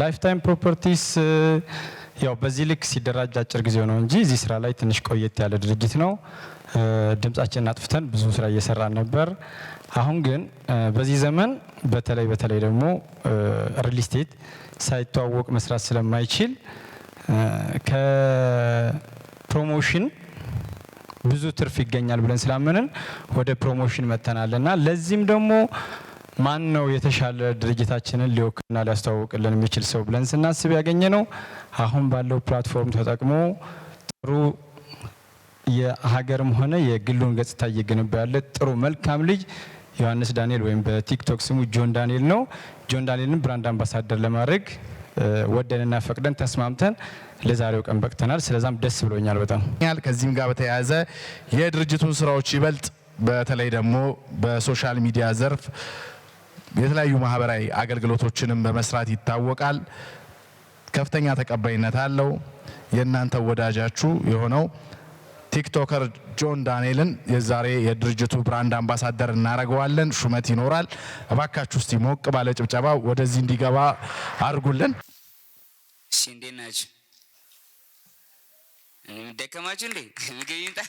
ላይፍ ታይም ፕሮፐርቲስ ያው በዚህ ልክ ሲደራጅ አጭር ጊዜው ነው እንጂ እዚህ ስራ ላይ ትንሽ ቆየት ያለ ድርጅት ነው። ድምጻችንን አጥፍተን ብዙ ስራ እየሰራን ነበር። አሁን ግን በዚህ ዘመን በተለይ ደግሞ ሪል ስቴት ሳይተዋወቅ መስራት ስለማይችል ከፕሮሞሽን ብዙ ትርፍ ይገኛል ብለን ስላመንን ወደ ፕሮሞሽን መተናልና ለዚህም ደግሞ ማን ነው የተሻለ ድርጅታችንን ሊወክልና ሊያስተዋውቅልን የሚችል ሰው ብለን ስናስብ ያገኘ ነው አሁን ባለው ፕላትፎርም ተጠቅሞ ጥሩ የሀገርም ሆነ የግሉን ገጽታ እየገነባ ያለ ጥሩ መልካም ልጅ ዮሐንስ ዳንኤል ወይም በቲክቶክ ስሙ ጆን ዳንኤል ነው። ጆን ዳንኤልን ብራንድ አምባሳደር ለማድረግ ወደንና ፈቅደን ተስማምተን ለዛሬው ቀን በቅተናል። ስለዛም ደስ ብሎኛል በጣም። ከዚህም ጋር በተያያዘ የድርጅቱን ስራዎች ይበልጥ በተለይ ደግሞ በሶሻል ሚዲያ ዘርፍ የተለያዩ ማህበራዊ አገልግሎቶችንም በመስራት ይታወቃል። ከፍተኛ ተቀባይነት አለው። የእናንተ ወዳጃችሁ የሆነው ቲክቶከር ጆን ዳንኤልን የዛሬ የድርጅቱ ብራንድ አምባሳደር እናደርገዋለን። ሹመት ይኖራል። እባካችሁ እስቲ ሞቅ ባለ ጭብጨባ ወደዚህ እንዲገባ አድርጉልን። እሺ፣ እንዴት ናችሁ? ደከማችሁ እንዴ? ምግብ ይምጣ።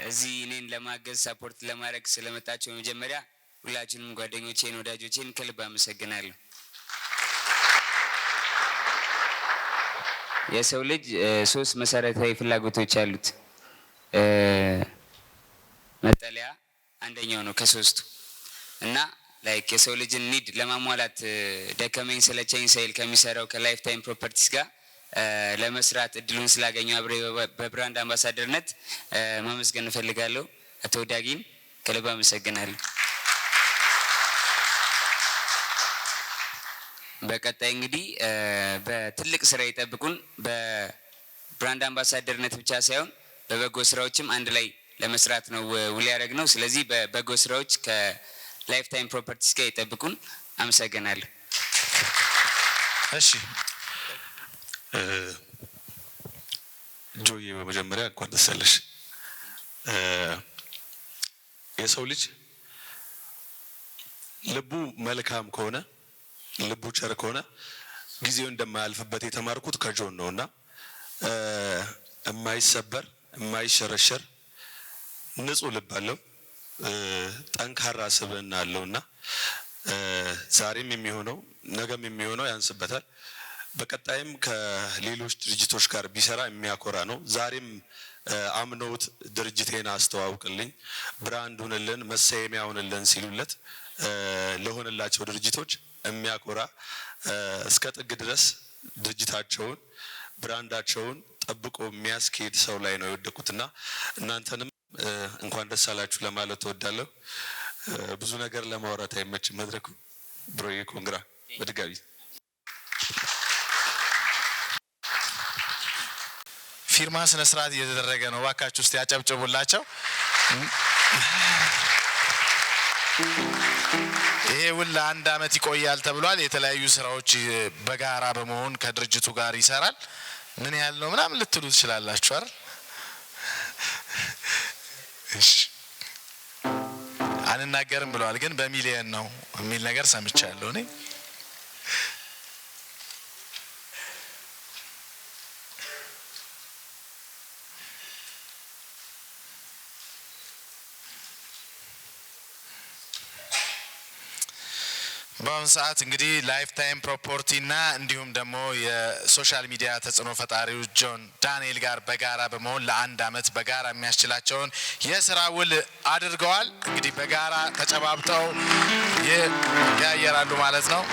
እዚህ እኔን ለማገዝ ሳፖርት ለማድረግ ስለመጣችሁ በመጀመሪያ ሁላችሁንም ጓደኞቼን ወዳጆቼን ከልብ አመሰግናለሁ። የሰው ልጅ ሶስት መሰረታዊ ፍላጎቶች አሉት። መጠለያ አንደኛው ነው ከሶስቱ እና ላይክ የሰው ልጅን ኒድ ለማሟላት ደከመኝ ሰለቸኝ ሳይል ከሚሰራው ከላይፍ ታይም ፕሮፐርቲስ ጋር ለመስራት እድሉን ስላገኘው አብሬ በብራንድ አምባሳደርነት ማመስገን እፈልጋለሁ። አቶ ዳጊን ከልብ አመሰግናለሁ። በቀጣይ እንግዲህ በትልቅ ስራ ይጠብቁን። በብራንድ አምባሳደርነት ብቻ ሳይሆን በበጎ ስራዎችም አንድ ላይ ለመስራት ነው ውል ያደረግነው። ስለዚህ በበጎ ስራዎች ከላይፍ ታይም ፕሮፐርቲስ ጋር ይጠብቁን። አመሰግናለሁ። እሺ ጆዬ በመጀመሪያ እንኳን ደስ ያለሽ። የሰው ልጅ ልቡ መልካም ከሆነ ልቡ ቸር ከሆነ ጊዜው እንደማያልፍበት የተማርኩት ከጆን ነውና የማይሰበር የማይሸረሸር ንጹህ ልብ አለው፣ ጠንካራ ስብዕና አለውና ዛሬም የሚሆነው ነገም የሚሆነው ያንስበታል። በቀጣይም ከሌሎች ድርጅቶች ጋር ቢሰራ የሚያኮራ ነው። ዛሬም አምነውት ድርጅቴን አስተዋውቅልኝ ብራንድ ሁንልን መሰየሚያ ሁንልን ሲሉለት ለሆነላቸው ድርጅቶች የሚያኮራ እስከ ጥግ ድረስ ድርጅታቸውን ብራንዳቸውን ጠብቆ የሚያስኬድ ሰው ላይ ነው የወደቁትና እናንተንም እንኳን ደስ አላችሁ ለማለት እወዳለሁ። ብዙ ነገር ለማውራት አይመችም መድረኩ። ብሮዬ ኮንግራ በድጋሚ ፊርማ ስነ ስርዓት እየተደረገ ነው። እባካችሁ እስቲ ያጨብጭቡላቸው። ይሄ ውል ለአንድ አመት ይቆያል ተብሏል። የተለያዩ ስራዎች በጋራ በመሆን ከድርጅቱ ጋር ይሰራል። ምን ያህል ነው ምናምን ልትሉ ትችላላችሁ አይደል? እሺ አንናገርም ብለዋል፣ ግን በሚሊየን ነው የሚል ነገር ሰምቻለሁ እኔ። በአሁኑ ሰዓት እንግዲህ ላይፍ ታይም ፕሮፐርቲ እና እንዲሁም ደግሞ የሶሻል ሚዲያ ተጽዕኖ ፈጣሪው ጆን ዳንኤል ጋር በጋራ በመሆን ለአንድ አመት በጋራ የሚያስችላቸውን የስራ ውል አድርገዋል። እንግዲህ በጋራ ተጨባብጠው ያየራሉ ማለት ነው።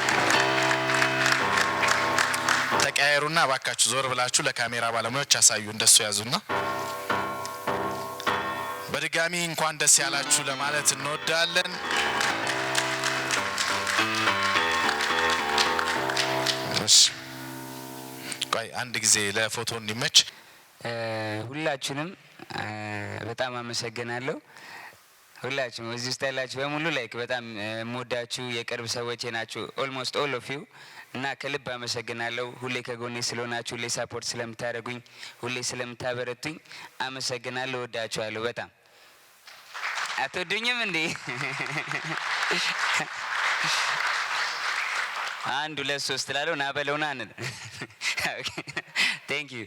ተቀያየሩና እባካችሁ ዞር ብላችሁ ለካሜራ ባለሙያዎች ያሳዩ። እንደሱ ያዙና በድጋሚ እንኳን ደስ ያላችሁ ለማለት እንወዳለን። ቆይ አንድ ጊዜ ለፎቶ እንዲመች ሁላችሁንም በጣም አመሰግናለሁ። ሁላችሁም እዚህ ውስጥ ያላችሁ በሙሉ ላይክ በጣም የምወዳችሁ የቅርብ ሰዎች ናችሁ። ኦልሞስት ኦል ኦፍ ዩ እና ከልብ አመሰግናለሁ። ሁሌ ከጎኔ ስለሆናችሁ፣ ሁሌ ሳፖርት ስለምታደርጉኝ፣ ሁሌ ስለምታበረቱኝ አመሰግናለሁ። ወዳችኋለሁ በጣም። አትወዱኝም እንዴ? 1 2 3 ላለው ና በለውና አንል ቴንክ ዩ